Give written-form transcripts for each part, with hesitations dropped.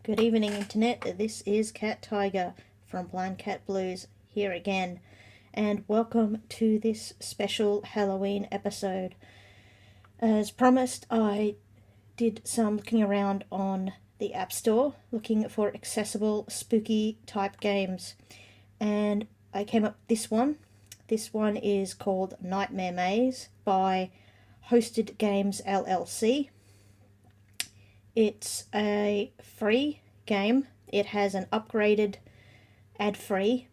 Good evening, Internet. This is Cat Tiger from Blind Cat Blues here again, and welcome to this special Halloween episode. As promised, I did some looking around on the App Store, looking for accessible, spooky type games, and I came up with this one. This one is called Nightmare Maze by HostedGames LLC. It's a free game. It has an upgraded ad-free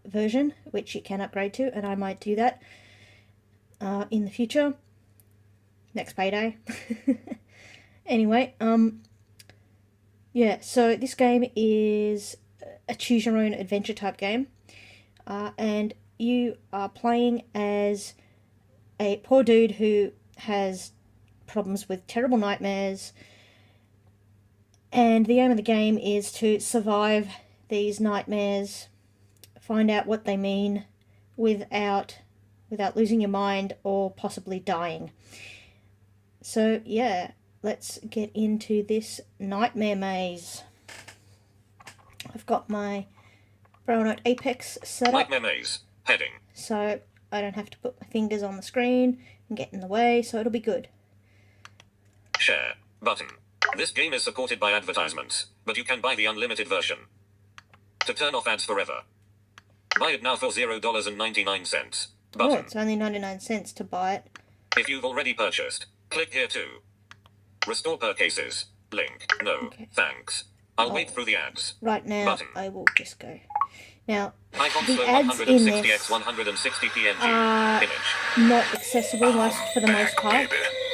version, which you can upgrade to, and I might do that in the future, next payday. Anyway, yeah, so this game is a choose-your-own adventure type game, and you are playing as a poor dude who has problems with terrible nightmares. And the aim of the game is to survive these nightmares, find out what they mean without losing your mind or possibly dying. So yeah, let's get into this Nightmare Maze. I've got my Braille Note Apex set up. Nightmare Maze, heading. So I don't have to put my fingers on the screen and get in the way, so it'll be good. Share, button. This game is supported by advertisements, but you can buy the unlimited version. To turn off ads forever. Buy it now for $0.99. Button. Oh, it's only 99 cents to buy it. If you've already purchased, click here to restore per cases. Link. No, Okay. thanks. I'll wait through the ads. Right now, Button. I will just go. Now, Icon the slow ads in 160x this 160 PNG. are Image. not accessible for the most part.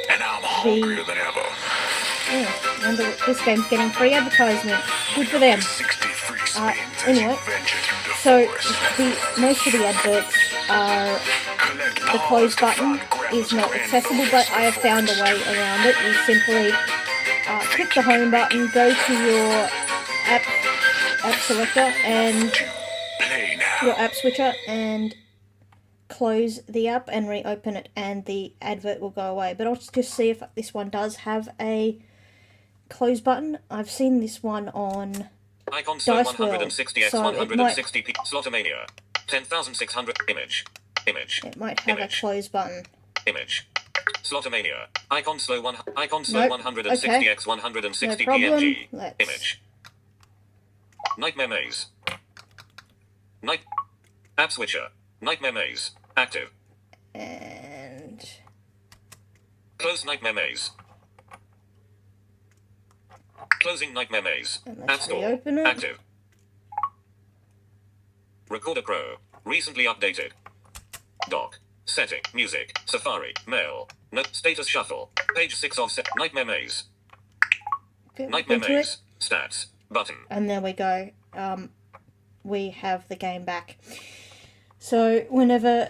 And I'm hungrier than ever. Oh, I wonder what this game's getting free advertisement. Good for them. 60 free spins as Anyway, you venture through the so forest. most of the adverts are, Collect the close paws to button find grab is not grand accessible, bonus but I have found a way around it. You simply click the home button, go to your app selector and Play now. your app switcher and close the app and reopen it, and the advert will go away. But I'll just see if this one does have a close button. I've seen this one on Icon slow Dice World, 160x so 160 P. Slotomania. 10,600. Image. it might have Image. a close button. Image. Slotomania. Icon slow Nope. 160x Okay. 160 No problem. PNG. Let's- Image. Nightmare Maze. App switcher. Nightmare Maze. Active. And Close Nightmare Maze. Closing Nightmare Maze. And App let's Store. reopen it. Active. Recorder Pro. Recently updated. Dock. Setting. Music. Safari. Mail. Note. Status Shuffle. Page 6 of Nightmare Maze. get Nightmare into Maze. it. Stats. Button. And there we go. We have the game back. So whenever,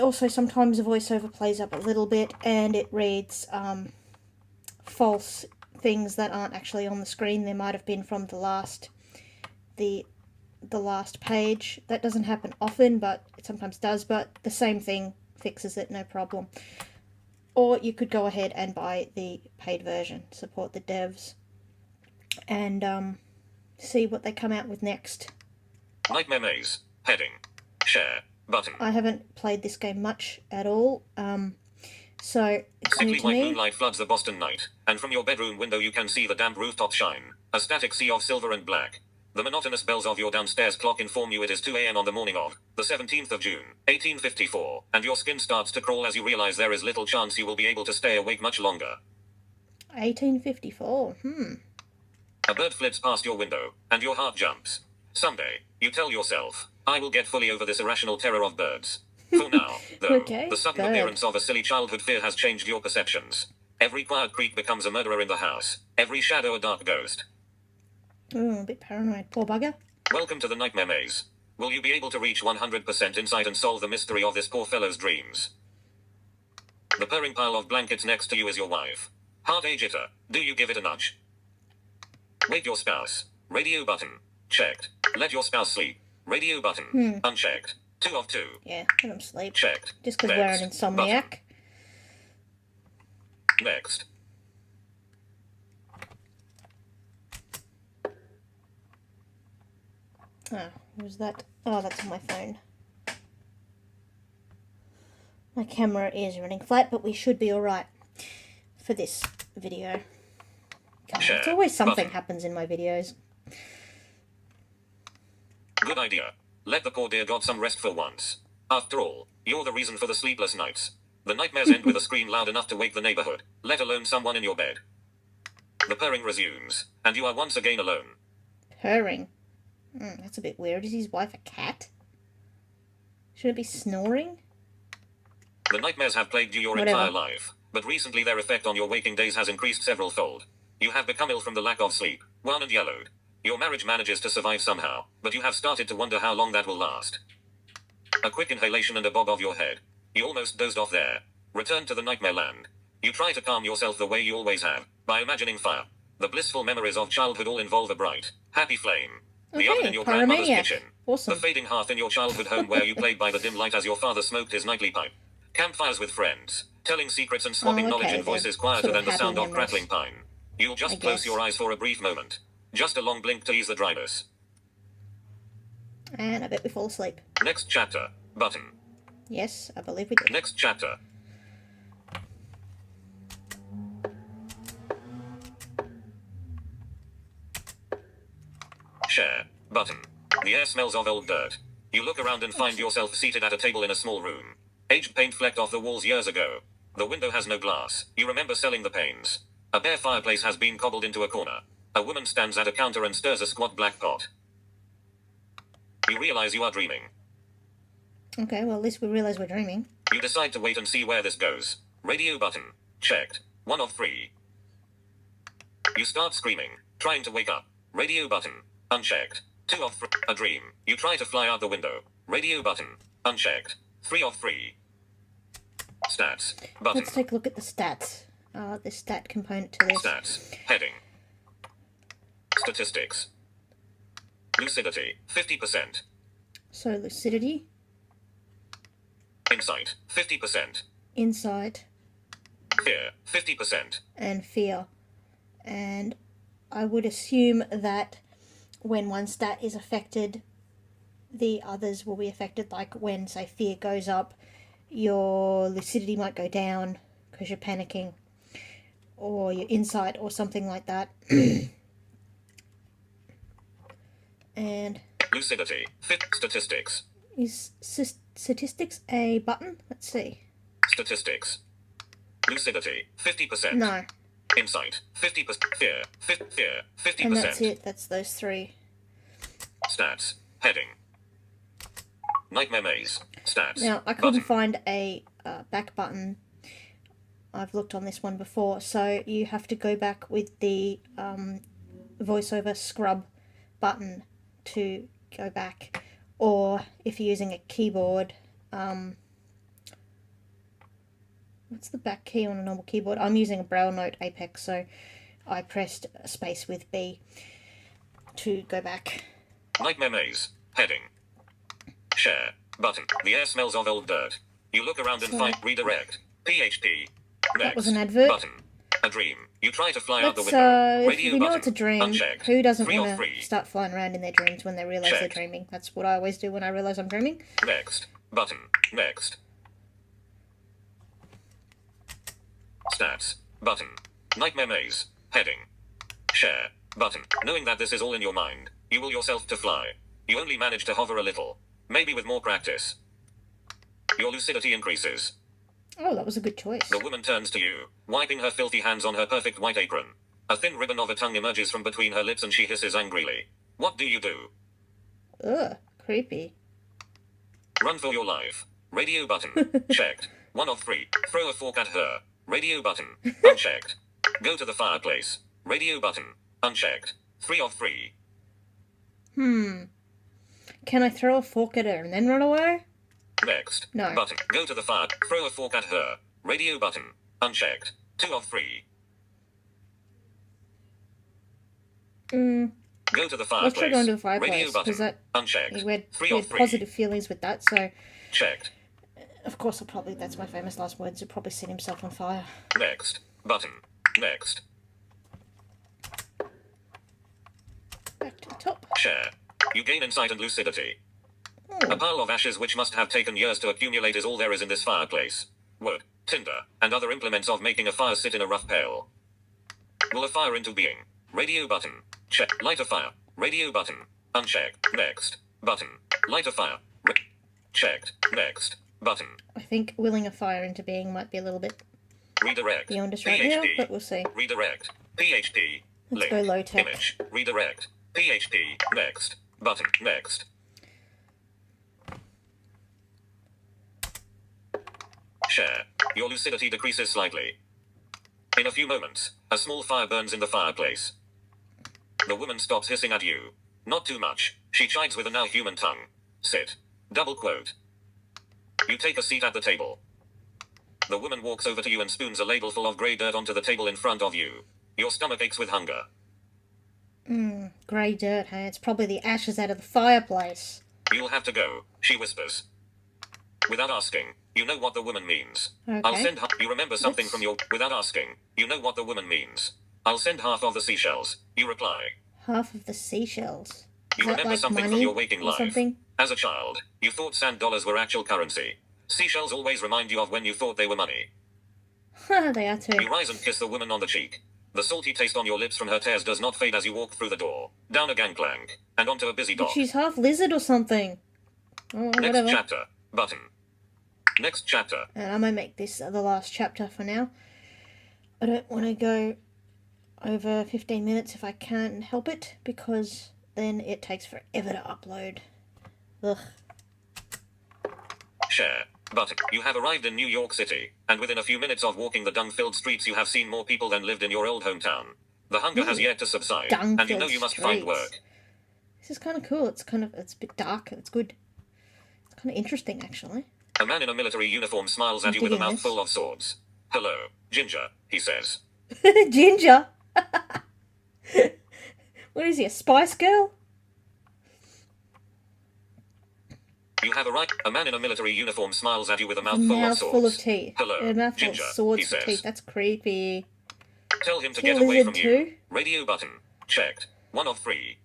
also sometimes the voiceover plays up a little bit and it reads false things that aren't actually on the screen. There might have been from the last page. That doesn't happen often, but it sometimes does. But the same thing fixes it, no problem. Or you could go ahead and buy the paid version, support the devs, and see what they come out with next. Nightmare Maze. Heading. Share. Button. I haven't played this game much at all, so it's new Sickly to white me. moonlight floods the Boston night, and from your bedroom window you can see the damp rooftop shine, a static sea of silver and black. The monotonous bells of your downstairs clock inform you it is 2 a.m. on the morning of the 17th of June, 1854, and your skin starts to crawl as you realize there is little chance you will be able to stay awake much longer. 1854. A bird flits past your window, and your heart jumps. Someday, you tell yourself, I will get fully over this irrational terror of birds. For now, though, Okay, the sudden good. appearance of a silly childhood fear has changed your perceptions. Every quiet creak becomes a murderer in the house. Every shadow a dark ghost. A bit paranoid. Poor bugger. Welcome to the Nightmare Maze. Will you be able to reach 100% insight and solve the mystery of this poor fellow's dreams? The purring pile of blankets next to you is your wife. Heart age jitter. Do you give it a nudge? Wake your spouse. Radio button. Checked. Let your spouse sleep. Radio button. Unchecked. 2 of 2. Yeah, let him sleep. Checked. Just because we're an Next. insomniac. Next. Oh, was that? Oh, that's on my phone. My camera is running flat, but we should be alright for this video. God, it's always something happens in my videos. Good idea. Let the poor dear god some rest for once. After all, you're the reason for the sleepless nights. The nightmares end with a scream loud enough to wake the neighborhood, let alone someone in your bed. The purring resumes, and you are once again alone. Purring? That's a bit weird. Is his wife a cat? Should it be snoring? The nightmares have plagued you your entire life, but recently their effect on your waking days has increased several-fold. You have become ill from the lack of sleep, wan and yellowed. Your marriage manages to survive somehow, but you have started to wonder how long that will last. A quick inhalation and a bob of your head. You almost dozed off there. Return to the nightmare land. You try to calm yourself the way you always have, by imagining fire. The blissful memories of childhood all involve a bright, happy flame. The oven in your grandmother's kitchen. Awesome. The fading hearth in your childhood home where you played by the dim light as your father smoked his nightly pipe. Campfires with friends, telling secrets and swapping knowledge in voices quieter than the sound of crackling pine. You'll just close your eyes for a brief moment. Just a long blink to ease the dryness. And I bet we fall asleep. Next chapter. Button. Yes, I believe we did. Next chapter. Share. Button. The air smells of old dirt. You look around and find yourself seated at a table in a small room. Aged paint flecked off the walls years ago. The window has no glass. You remember selling the panes. A bare fireplace has been cobbled into a corner. A woman stands at a counter and stirs a squat black pot. You realize you are dreaming. Okay, well, at least we realize we're dreaming. You decide to wait and see where this goes. Radio button. Checked. 1 of 3. You start screaming, trying to wake up. Radio button. Unchecked. 2 of 3. A dream. You try to fly out the window. Radio button. Unchecked. 3 of 3. Stats. Button. Let's take a look at the stats. The stat component to this. Stats. Heading. Statistics. Lucidity. 50%. So lucidity. Insight. 50%. Insight. Fear. 50%. And fear. And I would assume that when one stat is affected, the others will be affected. Like when, say, fear goes up, your lucidity might go down because you're panicking, or your insight or something like that. And lucidity. Fit. Statistics. Is statistics a button? Let's see. Statistics. Lucidity. 50%. No. Insight. 50%. Fear. Fear. 50%. And that's it. That's those 3. Stats. Heading. Nightmare maze. Stats. Now, I couldn't find a back button. I've looked on this one before, so you have to go back with the voiceover scrub button to go back. Or if you're using a keyboard, what's the back key on a normal keyboard? I'm using a Braille Note Apex, so I pressed space with B to go back. Nightmare maze. Heading. Share. Button. The air smells of old dirt. You look around and find redirect. PHP. Next. That was an advert. Button. A dream. You try to fly out the window. If you know it's a dream, unchecked. who doesn't want to start flying around in their dreams when they realise they're dreaming? That's what I always do when I realise I'm dreaming. Next. Button. Next. Stats. Button. Nightmare maze. Heading. Share. Button. Knowing that this is all in your mind, you will yourself to fly. You only manage to hover a little. Maybe with more practice. Your lucidity increases. Oh, that was a good choice. The woman turns to you, wiping her filthy hands on her perfect white apron. A thin ribbon of a tongue emerges from between her lips and she hisses angrily. What do you do? Ugh, creepy. Run for your life. Radio button. Checked. 1 of 3. Throw a fork at her. Radio button. Unchecked. Go to the fireplace. Radio button. Unchecked. 3 of 3. Can I throw a fork at her and then run away? Next. No. Button. Go to the fire. Throw a fork at her. Radio button. Unchecked. 2 of 3. Go to the fireplace. Let's try going to the fireplace. Radio button. That, unchecked. We had 3 of 3. positive feelings with that, so... Checked. Of course, that's my famous last words. He'll probably set himself on fire. Next. Button. Next. Back to the top. Share. You gain insight and lucidity. Hmm. A pile of ashes which must have taken years to accumulate is all there is in this fireplace. Wood, tinder, and other implements of making a fire sit in a rough pail. Will a fire into being? Radio button. Check. Light a fire. Radio button. Unchecked. Next. Button. Light a fire. Checked. Next. Button. I think willing a fire into being might be a little bit Redirect. beyond us right now, PHP. but we'll see. Redirect. PHP. Let's Link. go low tech. Image. Redirect. PHP. Next. Button. Next. Share. Your lucidity decreases slightly. In a few moments, a small fire burns in the fireplace. The woman stops hissing at you. Not too much, she chides with a now human tongue. Sit. Double quote. You take a seat at the table. The woman walks over to you and spoons a ladle full of grey dirt onto the table in front of you. Your stomach aches with hunger. Grey dirt, hey? It's probably the ashes out of the fireplace. You'll have to go, she whispers. Without asking, you know what the woman means. Okay. I'll send you remember something from your... Without asking, you know what the woman means. I'll send half of the seashells, you reply. Half of the seashells. You Is that remember like something money from your waking or life. something? As a child, you thought sand dollars were actual currency. Seashells always remind you of when you thought they were money. They are too. You rise and kiss the woman on the cheek. The salty taste on your lips from her tears does not fade as you walk through the door, down a gangplank, and onto a busy dock. She's half lizard or something. Oh, Next whatever. chapter. Button. Next chapter. And I'm going to make this the last chapter for now. I don't want to go over 15 minutes if I can help it, because then it takes forever to upload. Ugh. Share. Button. You have arrived in New York City, and within a few minutes of walking the dung-filled streets you have seen more people than lived in your old hometown. The hunger has yet to subside, and you know you must find work. This is kind of cool. It's a bit dark. It's good. It's kind of interesting, actually. A man in a military uniform smiles at you with a digging mouthful of swords. Hello, Ginger, he says. Ginger! What is he, a Spice Girl? You have arrived. A man in a military uniform smiles at you with a A mouthful of swords. mouthful of teeth. Hello, A mouthful Ginger, of swords he for says. teeth. That's creepy. Tell him to Is he a get away from lizard you. too? Radio button. Checked. 1 of 3.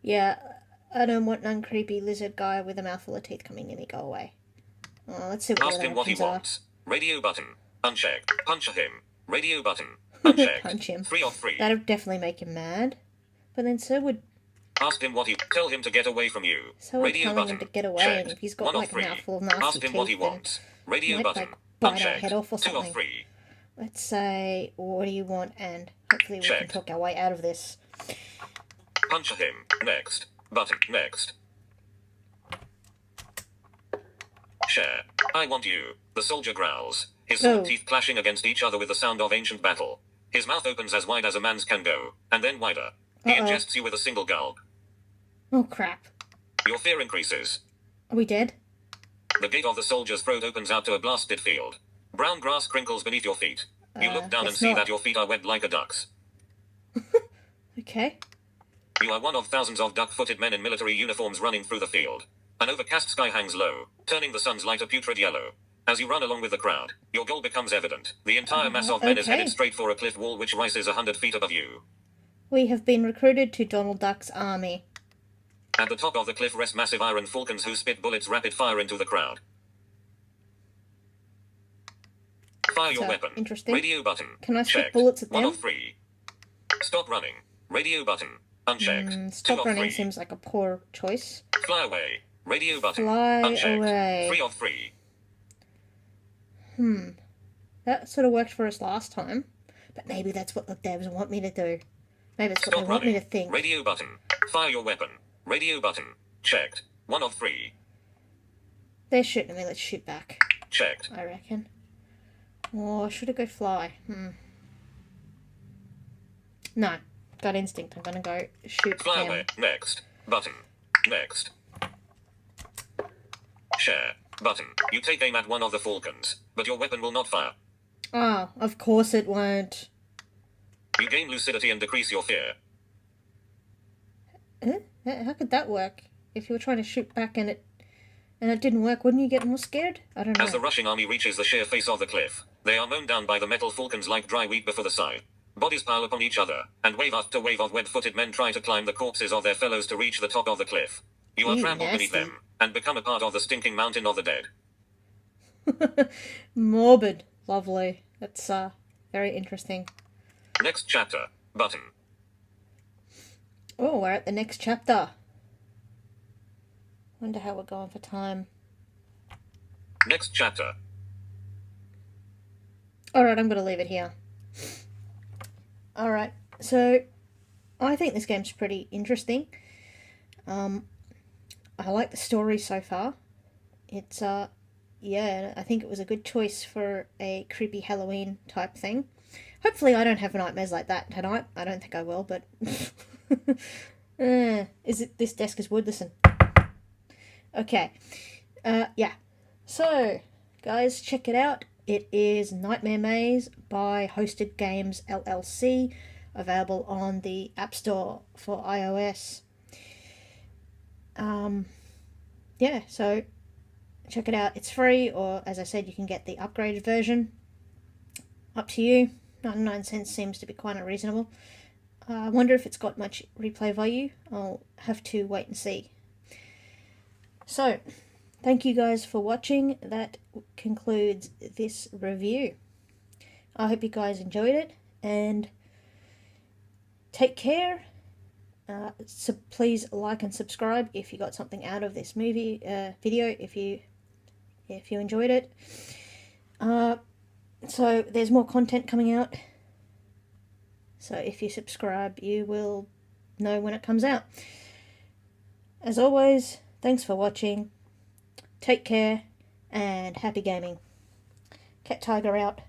Yeah, I don't want an uncreepy lizard guy with a mouthful of teeth coming in me. Go away. Oh, let's see what Ask the him other what he options are. wants. Radio button. Unchecked. Punch him. Radio button. Unchecked. Punch him. 3 of 3. That'd definitely make him mad. But then so would Ask him what he... Tell him to get away from you. so would Radio telling button. him to get away, Checked. and if he's got 1 of like a 3. mouthful of nasty Ask him what he teeth, then wants. Radio might, button. like, bite our Unchecked. head off or 2 of something. 3. let's say, what do you want? And hopefully we can Checked. talk our way out of this. Punch him. Next. Button. Next. Share. I want you. The soldier growls, his sword Oh. teeth clashing against each other with the sound of ancient battle. His mouth opens as wide as a man's can go, and then wider. He Uh-oh. ingests you with a single gulp. Oh crap. Your fear increases. Are we dead? The gate of the soldier's throat opens out to a blasted field. Brown grass crinkles beneath your feet. You look down and guess see not. that your feet are webbed like a duck's. Okay. You are one of thousands of duck-footed men in military uniforms running through the field. An overcast sky hangs low, turning the sun's light a putrid yellow. As you run along with the crowd, your goal becomes evident. The entire mass of men is okay. headed straight for a cliff wall which rises 100 feet above you. We have been recruited to Donald Duck's army. At the top of the cliff rest massive iron falcons who spit bullets rapid fire into the crowd. Fire your So, weapon. interesting. Radio button. Can I spit Checked. bullets at 1 them? of 3. Stop running. Radio button. Unchecked. 2 Stop of running 3. seems like a poor choice. Fly away. Radio button. Fly Unchecked. away. 3 of 3. That sort of worked for us last time. But maybe that's what the devs want me to do. Maybe that's what Stop they want me running. to think. Radio button. Fire your weapon. Radio button. Checked. 1 of 3. They're shooting at me. Let's shoot back, Checked. I reckon. Or should I go fly? No. Gut instinct. I'm gonna go shoot Fly them. away. Next. Button. Next. Share. Button. You take aim at one of the falcons, but your weapon will not fire. Oh, of course it won't. You gain lucidity and decrease your fear. How could that work? If you were trying to shoot back and it didn't work, wouldn't you get more scared? I don't know. As the rushing army reaches the sheer face of the cliff, they are mown down by the metal falcons like dry wheat before the scythe. Bodies pile upon each other, and wave after wave of web-footed men try to climb the corpses of their fellows to reach the top of the cliff. You are Ew, trampled beneath nasty. them, and become a part of the stinking mountain of the dead. Morbid. Lovely. That's very interesting. Next chapter. Button. Oh, we're at the next chapter. Wonder how we're going for time. Next chapter. Alright, I'm going to leave it here. Alright, so I think this game's pretty interesting. I like the story so far. It's, yeah, I think it was a good choice for a creepy Halloween type thing. Hopefully I don't have nightmares like that tonight. I don't think I will, but... this desk is wood, listen. Okay. Yeah. So, guys, check it out. It is Nightmare Maze by HostedGames LLC, available on the App Store for iOS. Yeah, so check it out. It's free, or as I said, you can get the upgraded version. Up to you. 99 cents seems to be quite unreasonable. I wonder if it's got much replay value. I'll have to wait and see. So, thank you guys for watching. That concludes this review. I hope you guys enjoyed it, and take care. So please like and subscribe if you got something out of this movie video. If you enjoyed it. So there's more content coming out. So if you subscribe, you will know when it comes out. As always, thanks for watching. Take care and happy gaming. Cat Tiger out.